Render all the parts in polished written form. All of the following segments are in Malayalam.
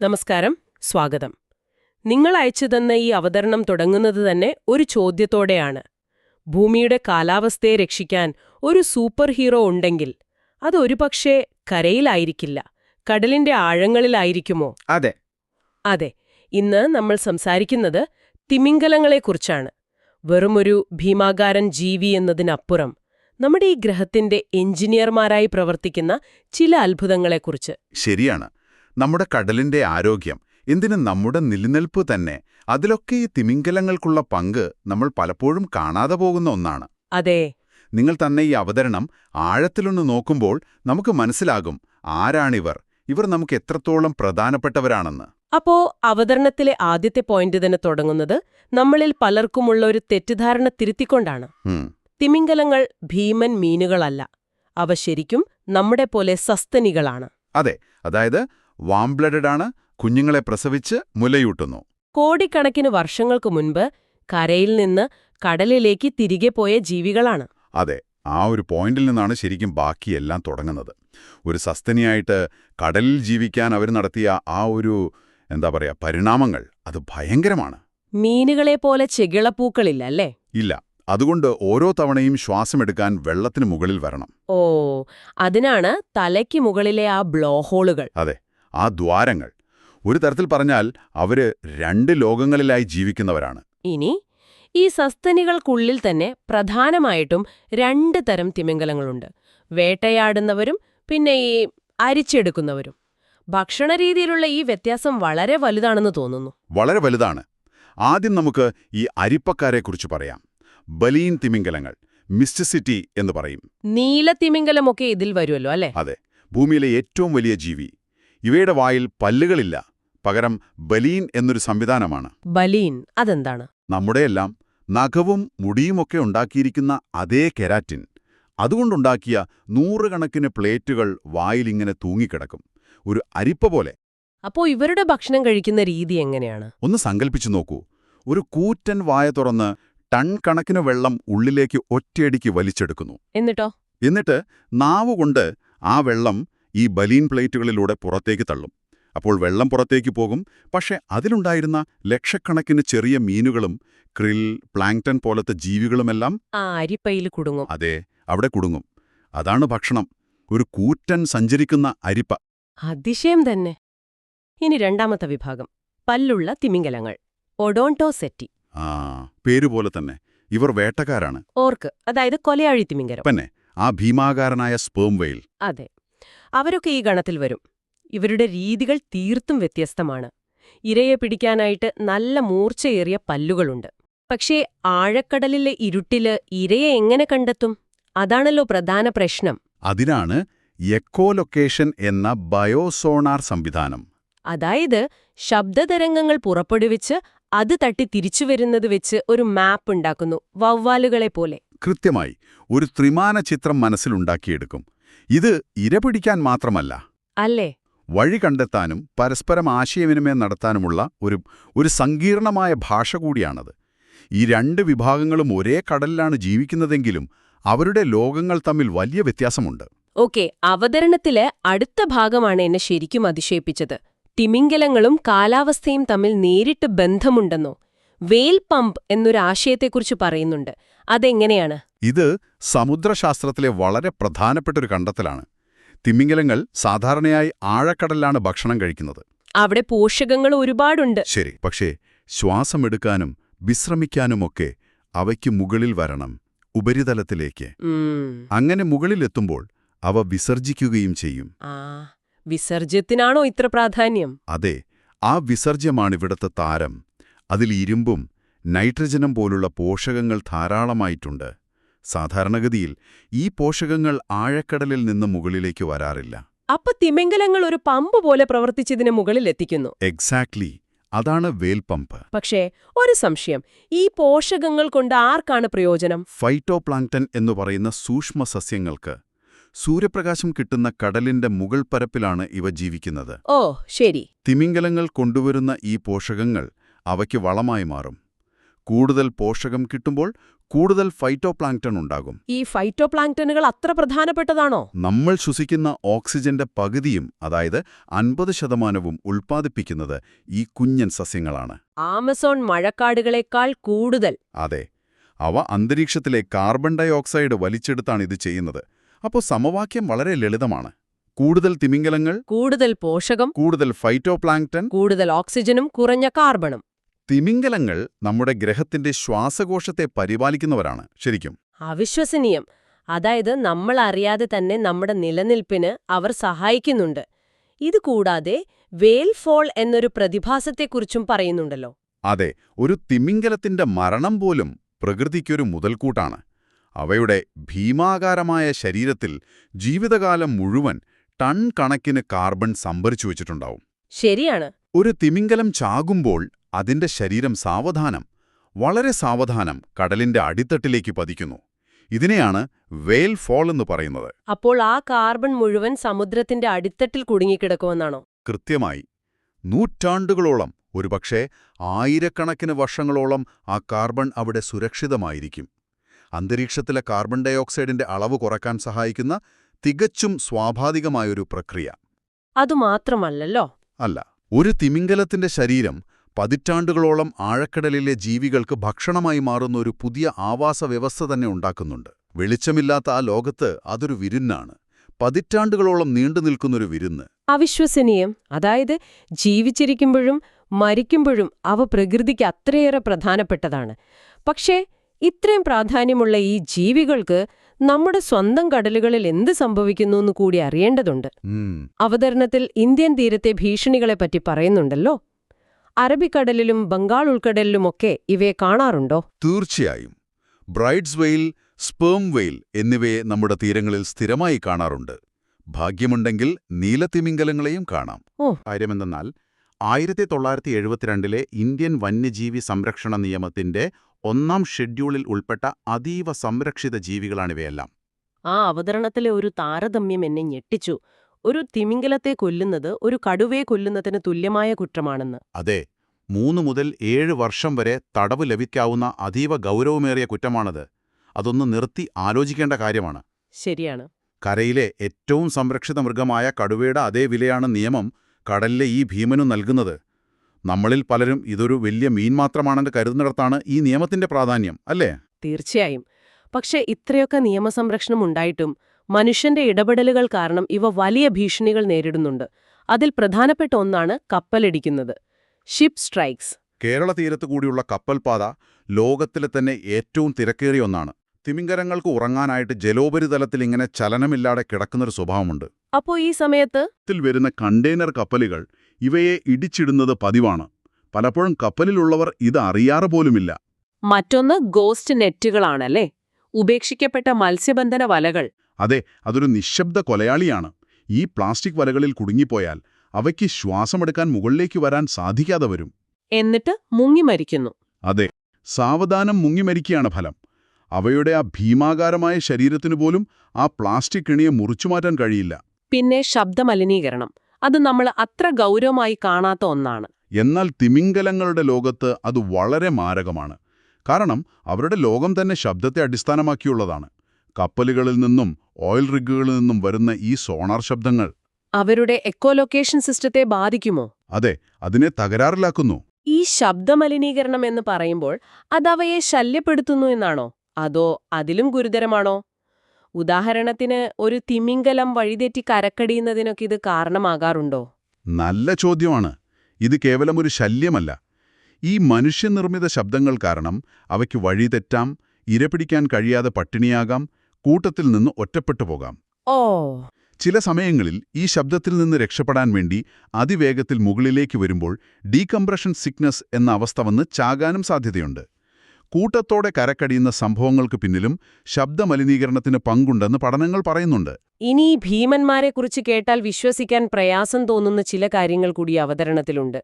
നമസ്കാരം, സ്വാഗതം. നിങ്ങൾ അയച്ചു തന്ന ഈ അവതരണം തുടങ്ങുന്നത് തന്നെ ഒരു ചോദ്യത്തോടെയാണ്. ഭൂമിയുടെ കാലാവസ്ഥയെ രക്ഷിക്കാൻ ഒരു സൂപ്പർ ഹീറോ ഉണ്ടെങ്കിൽ അത് ഒരുപക്ഷേ കരയിലായിരിക്കില്ല, കടലിന്റെ ആഴങ്ങളിലായിരിക്കുമോ? അതെ. അതെ, ഇന്ന് നമ്മൾ സംസാരിക്കുന്നത് തിമിംഗലങ്ങളെക്കുറിച്ചാണ്. വെറുമൊരു ഭീമാകാരൻ ജീവി എന്നതിനപ്പുറം നമ്മുടെ ഈ ഗ്രഹത്തിന്റെ എഞ്ചിനീയർമാരായി പ്രവർത്തിക്കുന്ന ചില അത്ഭുതങ്ങളെക്കുറിച്ച്. ശരിയാണ്. നമ്മുടെ കടലിന്റെ ആരോഗ്യം, എന്തിന് നമ്മുടെ നിലനിൽപ്പ് തന്നെ, അതിലൊക്കെ ഈ തിമിംഗലങ്ങൾക്കുള്ള പങ്ക് നമ്മൾ പലപ്പോഴും കാണാതെ പോകുന്ന ഒന്നാണ്. അതെ. നിങ്ങൾ തന്നെ ഈ അവതരണം ആഴത്തിലൊന്ന് നോക്കുമ്പോൾ നമുക്ക് മനസ്സിലാകും ആരാണിവർ, ഇവർ നമുക്ക് എത്രത്തോളം പ്രധാനപ്പെട്ടവരാണെന്ന്. അപ്പോ അവതരണത്തിലെ ആദ്യത്തെ പോയിന്റ് തന്നെ തുടങ്ങുന്നത് നമ്മളിൽ പലർക്കുമുള്ള ഒരു തെറ്റിദ്ധാരണ തിരുത്തിക്കൊണ്ടാണ്. തിമിംഗലങ്ങൾ ഭീമൻ മീനുകളല്ല, അവ ശരിക്കും നമ്മുടെ പോലെ സസ്തനികളാണ്. അതെ, അതായത് വാം ബ്ലഡഡ് ആണ്, കുഞ്ഞുങ്ങളെ പ്രസവിച്ച് മുലയൂട്ടുന്നു. കോടിക്കണക്കിന് വർഷങ്ങൾക്ക് മുൻപ് കരയിൽ നിന്ന് കടലിലേക്ക് തിരികെ പോയ ജീവികളാണ്. അതെ, ആ ഒരു പോയിന്റിൽ നിന്നാണ് ശരിക്കും ബാക്കിയെല്ലാം തുടങ്ങുന്നത്. ഒരു സസ്തനിയായിട്ട് കടലിൽ ജീവിക്കാൻ അവർ നടത്തിയ ആ ഒരു പരിണാമങ്ങൾ, അത് ഭയങ്കരമാണ്. മീനുകളെ പോലെ ചെകിളപ്പൂക്കളില്ല അല്ലേ? ഇല്ല. അതുകൊണ്ട് ഓരോ തവണയും ശ്വാസമെടുക്കാൻ വെള്ളത്തിന് മുകളിൽ വരണം. ഓ, അതിനാണ് തലയ്ക്ക് മുകളിലെ ആ ബ്ലോഹോളുകൾ. അതെ, ആ ദ്വാരങ്ങൾ. ഒരു തരത്തിൽ പറഞ്ഞാൽ അവര് രണ്ട് ലോകങ്ങളിലായി ജീവിക്കുന്നവരാണ്. ഇനി ഈ സസ്തനികൾക്കുള്ളിൽ തന്നെ പ്രധാനമായിട്ടും രണ്ട് തരം തിമിംഗലങ്ങളുണ്ട്. വേട്ടയാടുന്നവരും പിന്നെ ഈ അരിച്ചെടുക്കുന്നവരും. ഭക്ഷണരീതിയിലുള്ള ഈ വ്യത്യാസം വളരെ വലുതാണെന്ന് തോന്നുന്നു. വളരെ വലുതാണ്. ആദ്യം നമുക്ക് ഈ അരിപ്പക്കാരെക്കുറിച്ച് പറയാം. ബലീൻ തിമിംഗലങ്ങൾ, മിസ്റ്റിസിറ്റി എന്ന് പറയും. നീല തിമിംഗലമൊക്കെ ഇതിൽ വരുമല്ലോ അല്ലേ? അതെ, ഭൂമിയിലെ ഏറ്റവും വലിയ ജീവി. ഇവയുടെ വായിൽ പല്ലുകളില്ല, പകരം ബലീൻ എന്നൊരു സംവിധാനമാണ്. ബലീൻ അതെന്താണ്? നമ്മുടെയെല്ലാം നഖവും മുടിയുമൊക്കെ ഉണ്ടാക്കിയിരിക്കുന്ന അതേ കെരാറ്റിൻ, അതുകൊണ്ടുണ്ടാക്കിയ നൂറുകണക്കിന് പ്ലേറ്റുകൾ വായിലിങ്ങനെ തൂങ്ങിക്കിടക്കും, ഒരു അരിപ്പ പോലെ. അപ്പോ ഇവരുടെ ഭക്ഷണം കഴിക്കുന്ന രീതി എങ്ങനെയാണ്? ഒന്ന് സങ്കല്പിച്ചു നോക്കൂ. ഒരു കൂറ്റൻ വായ തുറന്ന് ടൺ കണക്കിന് വെള്ളം ഉള്ളിലേക്ക് ഒറ്റയടിക്ക് വലിച്ചെടുക്കുന്നു. എന്നിട്ട് നാവുകൊണ്ട് ആ വെള്ളം ഈ ബലീൻ പ്ലേറ്റുകളിലൂടെ പുറത്തേക്ക് തള്ളും. അപ്പോൾ വെള്ളം പുറത്തേക്ക് പോകും, പക്ഷെ അതിലുണ്ടായിരുന്ന ലക്ഷക്കണക്കിന് ചെറിയ മീനുകളും ക്രിൽ, പ്ലാങ്ക്ടൺ പോലത്തെ ജീവികളുമെല്ലാം ആ അരിപ്പയിൽ കുടുങ്ങും. അതെ, അവിടെ കുടുങ്ങും. അതാണ് ഭക്ഷണം, ഒരു കൂറ്റൻ സഞ്ചരിക്കുന്ന അരിപ്പ. അതിശയം തന്നെ. ഇനി രണ്ടാമത്തെ വിഭാഗം, പല്ലുള്ള തിമിംഗലങ്ങൾ, ഒഡോൺടോസെറ്റി. പേരുപോലെ തന്നെ ഇവർ വേട്ടക്കാരാണ്. ഓർക്ക്, അതായത് കൊലയാഴി തിമിംഗലം. പിന്നെ ആ ഭീമാകാരനായ സ്പേം വെയിൽ. അതെ, അവരൊക്കെ ഈ ഗണത്തിൽ വരും. ഇവരുടെ രീതികൾ തീർത്തും വ്യത്യസ്തമാണ്. ഇരയെ പിടിക്കാനായിട്ട് നല്ല മൂർച്ചയേറിയ പല്ലുകളുണ്ട്. പക്ഷേ ആഴക്കടലിലെ ഇരുട്ടില് ഇരയെ എങ്ങനെ കണ്ടെത്തും? അതാണല്ലോ പ്രധാന പ്രശ്നം. അതിനാണ് എക്കോലൊക്കേഷൻ എന്ന ബയോസോണാർ സംവിധാനം. അതായത് ശബ്ദതരംഗങ്ങൾ പുറപ്പെടുവിച്ച് അത് തട്ടി തിരിച്ചുവരുന്നത് വെച്ച് ഒരു മാപ്പ് ഉണ്ടാക്കുന്നു, വവ്വാലുകളെ പോലെ. കൃത്യമായി ഒരു ത്രിമാന ചിത്രം മനസ്സിലുണ്ടാക്കിയെടുക്കും. ഇത് ഇര പിടിക്കാൻ മാത്രമല്ല, അല്ലേ, വഴി കണ്ടെത്താനും പരസ്പരം ആശയവിനിമയം നടത്താനുമുള്ള ഒരു സങ്കീർണമായ ഭാഷ കൂടിയാണത്. ഈ രണ്ട് വിഭാഗങ്ങളും ഒരേ കടലിലാണ് ജീവിക്കുന്നതെങ്കിലും അവരുടെ ലോകങ്ങൾ തമ്മിൽ വലിയ വ്യത്യാസമുണ്ട്. ഓക്കെ, അവതരണത്തിലെ അടുത്ത ഭാഗമാണ് എന്നെ ശരിക്കും അതിശയിപ്പിച്ചത്. തിമിംഗലങ്ങളും കാലാവസ്ഥയും തമ്മിൽ നേരിട്ട് ബന്ധമുണ്ടെന്നോ, വെയിൽ പമ്പ് എന്നൊരു ആശയത്തെക്കുറിച്ച് പറയുന്നുണ്ട്. അതെങ്ങനെയാണ്? ഇത് സമുദ്രശാസ്ത്രത്തിലെ വളരെ പ്രധാനപ്പെട്ടൊരു കണ്ടെത്തലാണ്. തിമിംഗലങ്ങൾ സാധാരണയായി ആഴക്കടലിലാണ് ഭക്ഷണം കഴിക്കുന്നത്. അവിടെ പോഷകങ്ങൾ ഒരുപാടുണ്ട്. ശരി, പക്ഷേ ശ്വാസമെടുക്കാനും വിശ്രമിക്കാനുമൊക്കെ അവയ്ക്ക് മുകളിൽ വരണം, ഉപരിതലത്തിലേക്ക്. അങ്ങനെ മുകളിലെത്തുമ്പോൾ അവ വിസർജിക്കുകയും ചെയ്യും. വിസർജ്യത്തിനാണോ ഇത്ര പ്രാധാന്യം? അതെ, ആ വിസർജ്യമാണിവിടത്തെ താരം. അതിൽ ഇരുമ്പും നൈട്രജനും പോലുള്ള പോഷകങ്ങൾ ധാരാളമായിട്ടുണ്ട്. സാധാരണഗതിയിൽ ഈ പോഷകങ്ങൾ ആഴക്കടലിൽ നിന്ന് മുകളിലേക്ക് വരാറില്ല. അപ്പൊ തിമിംഗലങ്ങൾ ഒരു പമ്പ് പോലെ പ്രവർത്തിച്ചതിന് മുകളിൽ എത്തിക്കുന്നു. എക്സാക്ട്ലി, അതാണ് വെയിൽ പമ്പ്. പക്ഷേ ഒരു സംശയം, ഈ പോഷകങ്ങൾ കൊണ്ട് ആർക്കാണ് പ്രയോജനം? ഫൈറ്റോപ്ലാങ്ക്ടൺ എന്നു പറയുന്ന സൂക്ഷ്മ സസ്യങ്ങൾക്ക്. സൂര്യപ്രകാശം കിട്ടുന്ന കടലിന്റെ മുകൾ പരപ്പിലാണ് ഇവ ജീവിക്കുന്നത്. ഓ ശരി. തിമിംഗലങ്ങൾ കൊണ്ടുവരുന്ന ഈ പോഷകങ്ങൾ അവയ്ക്ക് വളമായി മാറും. കൂടുതൽ പോഷകം കിട്ടുമ്പോൾ കൂടുതൽ ഫൈറ്റോപ്ലാങ്ക്ടൺ ഉണ്ടാകും. ഈ ഫൈറ്റോപ്ലാങ്ക്ടനുകൾ അത്ര പ്രധാനപ്പെട്ടതാണോ? നമ്മൾ ശ്വസിക്കുന്ന ഓക്സിജന്റെ പകുതിയും, അതായത് 50%, ഉൽപ്പാദിപ്പിക്കുന്നത് ഈ കുഞ്ഞൻ സസ്യങ്ങളാണ്. ആമസോൺ മഴക്കാടുകളേക്കാൾ കൂടുതൽ. അതെ, അവ അന്തരീക്ഷത്തിലെ കാർബൺ ഡൈ ഓക്സൈഡ് വലിച്ചെടുത്താണ് ഇത് ചെയ്യുന്നത്. അപ്പോൾ സമവാക്യം വളരെ ലളിതമാണ്. കൂടുതൽ തിമിംഗലങ്ങൾ, കൂടുതൽ പോഷകം, കൂടുതൽ ഫൈറ്റോപ്ലാങ്ക്ടൺ, കൂടുതൽ ഓക്സിജനും കുറഞ്ഞ കാർബണും. തിമിംഗലങ്ങൾ നമ്മുടെ ഗ്രഹത്തിന്റെ ശ്വാസകോശത്തെ പരിപാലിക്കുന്നവരാണ് ശരിക്കും. അവിശ്വസനീയം. അതായത് നമ്മൾ അറിയാതെ തന്നെ നമ്മുടെ നിലനിൽപ്പിന് അവർ സഹായിക്കുന്നുണ്ട്. ഇതുകൂടാതെ വേൽ ഫോൾ എന്നൊരു പ്രതിഭാസത്തെക്കുറിച്ചും പറയുന്നുണ്ടല്ലോ. അതെ, ഒരു തിമിംഗലത്തിന്റെ മരണം പോലും പ്രകൃതിക്കൊരു മുതൽക്കൂട്ടാണ്. അവയുടെ ഭീമാകാരമായ ശരീരത്തിൽ ജീവിതകാലം മുഴുവൻ ടൺ കണക്കിന് കാർബൺ സംഭരിച്ചു വച്ചിട്ടുണ്ടാവും. ശരിയാണ്. ഒരു തിമിംഗലം ചാകുമ്പോൾ അതിന്റെ ശരീരം വളരെ സാവധാനം കടലിന്റെ അടിത്തട്ടിലേക്ക് പതിക്കുന്നു. ഇതിനെയാണ് വേൽ ഫോൾ എന്ന് പറയുന്നത്. അപ്പോൾ ആ കാർബൺ മുഴുവൻ സമുദ്രത്തിന്റെ അടിത്തട്ടിൽ കുടുങ്ങിക്കിടക്കുമെന്നാണോ? കൃത്യമായി. നൂറ്റാണ്ടുകളോളം, ഒരുപക്ഷേ ആയിരക്കണക്കിന് വർഷങ്ങളോളം ആ കാർബൺ അവിടെ സുരക്ഷിതമായിരിക്കും. അന്തരീക്ഷത്തിലെ കാർബൺ ഡൈ ഓക്സൈഡിന്റെ അളവ് കുറയ്ക്കാൻ സഹായിക്കുന്ന തികച്ചും സ്വാഭാവികമായൊരു പ്രക്രിയ. അതുമാത്രമല്ലല്ലോ. അല്ല, ഒരു തിമിംഗലത്തിന്റെ ശരീരം പതിറ്റാണ്ടുകളോളം ആഴക്കടലിലെ ജീവികൾക്ക് ഭക്ഷണമായി മാറുന്ന ഒരു പുതിയ ആവാസ വ്യവസ്ഥ തന്നെ ഉണ്ടാക്കുന്നുണ്ട്. വെളിച്ചമില്ലാത്ത ആ ലോകത്ത് അതൊരു വിരുന്നാണ്. പതിറ്റാണ്ടുകളോളം നീണ്ടുനിൽക്കുന്നൊരു വിരുന്ന്. അവിശ്വസനീയം. അതായത് ജീവിച്ചിരിക്കുമ്പോഴും മരിക്കുമ്പോഴും അവ പ്രകൃതിക്ക് അത്രയേറെ പ്രധാനപ്പെട്ടതാണ്. പക്ഷേ ഇത്രയും പ്രാധാന്യമുള്ള ഈ ജീവികൾക്ക് നമ്മുടെ സ്വന്തം കടലുകളിൽ എന്ത് സംഭവിക്കുന്നുവെന്ന് കൂടി അറിയേണ്ടതുണ്ട്. അവതരണത്തിൽ ഇന്ത്യൻ തീരത്തെ ഭീഷണികളെപ്പറ്റി പറയുന്നുണ്ടല്ലോ. അറബിക്കടലിലും ബംഗാൾ ഉൾക്കടലിലുമൊക്കെ ഇവയെ കാണാറുണ്ടോ? തീർച്ചയായും. ബ്രൈഡ്സ് വെയിൽ, സ്പേം വെയിൽ എന്നിവയെ നമ്മുടെ തീരങ്ങളിൽ സ്ഥിരമായി കാണാറുണ്ട്. ഭാഗ്യമുണ്ടെങ്കിൽ നീലത്തിമിംഗലങ്ങളെയും കാണാം. കാര്യമെന്തെന്നാൽ 1972 ഇന്ത്യൻ വന്യജീവി സംരക്ഷണ നിയമത്തിന്റെ 1-ാം ഷെഡ്യൂളിൽ ഉൾപ്പെട്ട അതീവ സംരക്ഷിത ജീവികളാണിവയെല്ലാം. ആ അവതരണത്തിലെ ഒരു താരതമ്യം എന്നെ ഞെട്ടിച്ചു. ഒരു തിമിംഗലത്തെ കൊല്ലുന്നത് ഒരു കടുവയെ കൊല്ലുന്നതിന് തുല്യമായ കുറ്റമാണെന്ന്. അതെ, 3 മുതൽ 7 വർഷം വരെ തടവ് ലഭിക്കാവുന്ന അതീവ ഗൗരവമേറിയ കുറ്റമാണത്. അതൊന്ന് നിർത്തി ആലോചിക്കേണ്ട കാര്യമാണ്. ശരിയാണ്. കരയിലെ ഏറ്റവും സംരക്ഷിത മൃഗമായ കടുവയുടെ അതേ വിലയാണ് നിയമം കടലിലെ ഈ ഭീമനു നൽകുന്നത്. നമ്മളിൽ പലരും ഇതൊരു വലിയ മീൻ മാത്രമാണെന്ന് കരുതുന്നിടത്താണ് ഈ നിയമത്തിന്റെ പ്രാധാന്യം, അല്ലേ? തീർച്ചയായും. പക്ഷേ ഇത്രയൊക്കെ നിയമസംരക്ഷണം ഉണ്ടായിട്ടും മനുഷ്യന്റെ ഇടപെടലുകൾ കാരണം ഇവ വലിയ ഭീഷണികൾ നേരിടുന്നുണ്ട്. അതിൽ പ്രധാനപ്പെട്ട ഒന്നാണ് കപ്പലിടിക്കുന്നത്, ഷിപ്പ് സ്ട്രൈക്സ്. കേരള തീരത്ത് കൂടിയുള്ള കപ്പൽപാത ലോകത്തിലെ തന്നെ ഏറ്റവും തിരക്കേറിയ ഒന്നാണ്. തിമിംഗലങ്ങൾക്ക് ഉറങ്ങാനായിട്ട് ജലോപരിതലത്തിൽ ഇങ്ങനെ ചലനമില്ലാതെ കിടക്കുന്നൊരു സ്വഭാവമുണ്ട്. അപ്പോ ഈ സമയത്ത് വരുന്ന കണ്ടെയ്നർ കപ്പലുകൾ ഇവയെ ഇടിച്ചിടുന്നത് പതിവാണ്. പലപ്പോഴും കപ്പലിലുള്ളവർ ഇത് അറിയാറ് പോലുമില്ല. മറ്റൊന്ന് ഗോസ്റ്റ് നെറ്റുകളാണല്ലേ, ഉപേക്ഷിക്കപ്പെട്ട മത്സ്യബന്ധന വലകൾ. അതെ, അതൊരു നിശബ്ദ കൊലയാളിയാണ്. ഈ പ്ലാസ്റ്റിക് വലകളിൽ കുടുങ്ങിപ്പോയാൽ അവയ്ക്ക് ശ്വാസമെടുക്കാൻ മുകളിലേക്ക് വരാൻ സാധിക്കാതെ വരും. എന്നിട്ട് മുങ്ങിമരിക്കുന്നു. അതെ, സാവധാനം മുങ്ങിമരിക്കുകയാണ് ഫലം. അവയുടെ ആ ഭീമാകാരമായ ശരീരത്തിനു പോലും ആ പ്ലാസ്റ്റിക് കിണിയെ മുറിച്ചുമാറ്റാൻ കഴിയില്ല. പിന്നെ ശബ്ദമലിനീകരണം, അത് നമ്മൾ അത്ര ഗൗരവമായി കാണാത്ത ഒന്നാണ്. എന്നാൽ തിമിംഗലങ്ങളുടെ ലോകത്ത് അത് വളരെ മാരകമാണ്. കാരണം അവരുടെ ലോകം തന്നെ ശബ്ദത്തെ അടിസ്ഥാനമാക്കിയുള്ളതാണ്. കപ്പലുകളിൽ നിന്നും ഓയിൽ റിഗുകളിൽ നിന്നും വരുന്ന ഈ സോണാർ ശബ്ദങ്ങൾ അവരുടെ എക്കോലൊക്കേഷൻ സിസ്റ്റത്തെ ബാധിക്കുമോ? അതെ, അതിനെ തകരാറിലാക്കുന്നു. ഈ ശബ്ദമലിനീകരണം എന്ന് പറയുമ്പോൾ അതവയെ ശല്യപ്പെടുത്തുന്നു എന്നാണോ, അതോ അതിലും ഗുരുതരമാണോ? ഉദാഹരണത്തിന് ഒരു തിമിംഗലം വഴിതെറ്റി കരക്കടിയുന്നതിനൊക്കെ ഇത് കാരണമാകാറുണ്ടോ? നല്ല ചോദ്യമാണ്. ഇത് കേവലം ഒരു ശല്യമല്ല. ഈ മനുഷ്യനിർമ്മിത ശബ്ദങ്ങൾ കാരണം അവയ്ക്ക് വഴിതെറ്റാം, ഇരപിടിക്കാൻ കഴിയാതെ പട്ടിണിയാകാം, കൂട്ടത്തിൽ നിന്ന് ഒറ്റപ്പെട്ടു പോകാം. ഓ. ചില സമയങ്ങളിൽ ഈ ശബ്ദത്തിൽ നിന്ന് രക്ഷപ്പെടാൻ വേണ്ടി അതിവേഗത്തിൽ മുകളിലേക്ക് വരുമ്പോൾ ഡീകംപ്രഷൻ സിക്നസ് എന്ന അവസ്ഥ വന്ന് ചാകാനും സാധ്യതയുണ്ട്. കൂട്ടത്തോടെ കരക്കടിയുന്ന സംഭവങ്ങൾക്ക് പിന്നിലും ശബ്ദമലിനീകരണത്തിന് പങ്കുണ്ടെന്ന് പഠനങ്ങൾ പറയുന്നുണ്ട്. ഇനി ഭീമന്മാരെക്കുറിച്ച് കേട്ടാൽ വിശ്വസിക്കാൻ പ്രയാസം തോന്നുന്ന ചില കാര്യങ്ങൾ കൂടി അവതരണത്തിലുണ്ട്.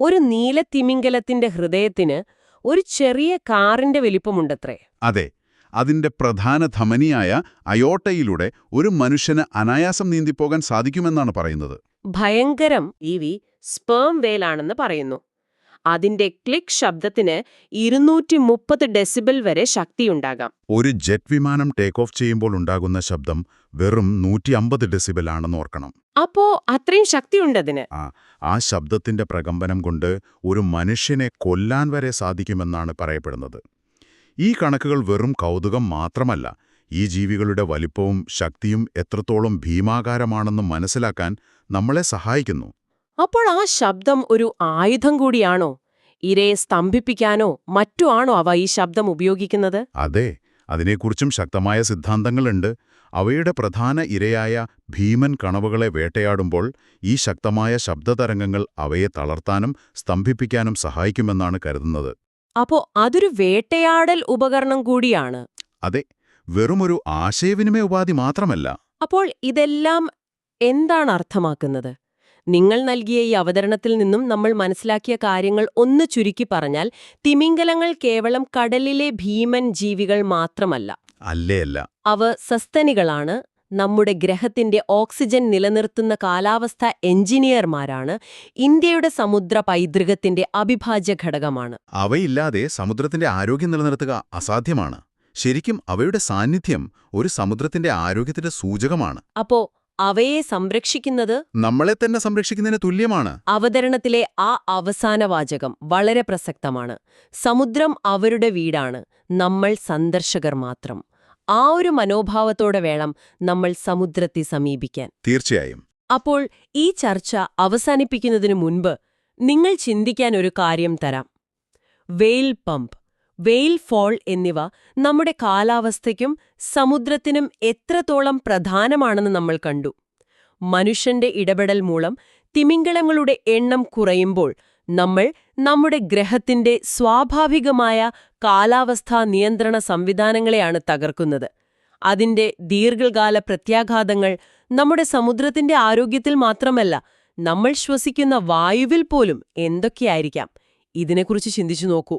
ഒരു നീലത്തിമിംഗലത്തിന്റെ ഹൃദയത്തിന് ഒരു ചെറിയ കാറിന്റെ വലിപ്പമുണ്ടത്രേ. അതെ, അതിന്റെ പ്രധാന ധമനിയായ അയോട്ടയിലൂടെ ഒരു മനുഷ്യന് അനായാസം നീന്തിപ്പോകാൻ സാധിക്കുമെന്നാണ് പറയുന്നത്. ഭയങ്കരം. സ്പേം വേലാണെന്ന് പറയുന്നു. അതിന്റെ ക്ലിക്ക് ശബ്ദത്തിന് 230 ഡെസിബൽ വരെ ശക്തിയുണ്ടാകാം. ഒരു ജെറ്റ് വിമാനം ടേക്ക് ഓഫ് ചെയ്യുമ്പോൾ ഉണ്ടാകുന്ന ശബ്ദം വെറും 150 ഡെസിബൽ ആണെന്ന് ഓർക്കണം. അപ്പോ അത്രയും ശക്തിയുണ്ടതിന്. ആ ശബ്ദത്തിന്റെ പ്രകമ്പനം കൊണ്ട് ഒരു മനുഷ്യനെ കൊല്ലാൻ വരെ സാധിക്കുമെന്നാണ് പറയപ്പെടുന്നത്. ഈ കണക്കുകൾ വെറും കൗതുകം മാത്രമല്ല, ഈ ജീവികളുടെ വലിപ്പവും ശക്തിയും എത്രത്തോളം ഭീമാകാരമാണെന്ന് മനസ്സിലാക്കാൻ നമ്മളെ സഹായിക്കുന്നു. അപ്പോൾ ആ ശബ്ദം ഒരു ആയുധം കൂടിയാണോ? ഇരയെ സ്തംഭിപ്പിക്കാനോ മറ്റോ ആണോ അവ ഈ ശബ്ദം ഉപയോഗിക്കുന്നത്? അതെ, അതിനെക്കുറിച്ചും ശക്തമായ സിദ്ധാന്തങ്ങളുണ്ട്. അവയുടെ പ്രധാന ഇരയായ ഭീമൻ കണവകളെ വേട്ടയാടുമ്പോൾ ഈ ശക്തമായ ശബ്ദതരംഗങ്ങൾ അവയെ തളർത്താനും സ്തംഭിപ്പിക്കാനും സഹായിക്കുമെന്നാണ് കരുതുന്നത്. അപ്പോ അതൊരു വേട്ടയാടൽ ഉപകരണം കൂടിയാണ്. അതെ, വെറുമൊരു ആശയവിനിമയ ഉപാധി മാത്രമല്ല. അപ്പോൾ ഇതെല്ലാം എന്താണ് അർത്ഥമാക്കുന്നത്? നിങ്ങൾ നൽകിയ ഈ അവതരണത്തിൽ നിന്നും നമ്മൾ മനസ്സിലാക്കിയ കാര്യങ്ങൾ ഒന്ന് ചുരുക്കി പറഞ്ഞാൽ, തിമിംഗലങ്ങൾ കേവലം കടലിലെ ഭീമൻ ജീവികൾ മാത്രമല്ല. അല്ല. അവ സസ്തനികളാണ്, നമ്മുടെ ഗ്രഹത്തിന്റെ ഓക്സിജൻ നിലനിർത്തുന്ന കാലാവസ്ഥ എഞ്ചിനീയർമാരാണ്, ഇന്ത്യയുടെ സമുദ്ര പൈതൃകത്തിന്റെ അവിഭാജ്യ ഘടകമാണ്. അവയില്ലാതെ സമുദ്രത്തിന്റെ ആരോഗ്യം നിലനിർത്തുക അസാധ്യമാണ്. ശരിക്കും അവയുടെ സാന്നിധ്യം ഒരു സമുദ്രത്തിന്റെ ആരോഗ്യത്തിന്റെ സൂചകമാണ്. അപ്പോ അവയെ സംരക്ഷിക്കുന്നത് നമ്മളെ തന്നെ സംരക്ഷിക്കുന്നതിന് തുല്യമാണ്. അവതരണത്തിലെ ആ അവസാന വാചകം വളരെ പ്രസക്തമാണ്. സമുദ്രം അവരുടെ വീടാണ്, നമ്മൾ സന്ദർശകർ മാത്രം. ആ ഒരു മനോഭാവത്തോടെ വേണം നമ്മൾ സമുദ്രത്തെ സമീപിക്കാൻ. തീർച്ചയായും. അപ്പോൾ ഈ ചർച്ച അവസാനിപ്പിക്കുന്നതിനു മുൻപ് നിങ്ങൾ ചിന്തിക്കാൻ ഒരു കാര്യം തരാം. വെയിൽ പമ്പ്, വെയിൽ ഫോൾ എന്നിവ നമ്മുടെ കാലാവസ്ഥയ്ക്കും സമുദ്രത്തിനും എത്രത്തോളം പ്രധാനമാണെന്ന് നമ്മൾ കണ്ടു. മനുഷ്യന്റെ ഇടപെടൽ മൂലം തിമിംഗലങ്ങളുടെ എണ്ണം കുറയുമ്പോൾ നമ്മൾ നമ്മുടെ ഗ്രഹത്തിന്റെ സ്വാഭാവികമായ കാലാവസ്ഥാ നിയന്ത്രണ സംവിധാനങ്ങളെയാണ് തകർക്കുന്നത്. അതിന്റെ ദീർഘകാല പ്രത്യാഘാതങ്ങൾ നമ്മുടെ സമുദ്രത്തിന്റെ ആരോഗ്യത്തിൽ മാത്രമല്ല, നമ്മൾ ശ്വസിക്കുന്ന വായുവിൽ പോലും എന്തൊക്കെയായിരിക്കാം? ഇതിനെക്കുറിച്ച് ചിന്തിച്ചു നോക്കൂ.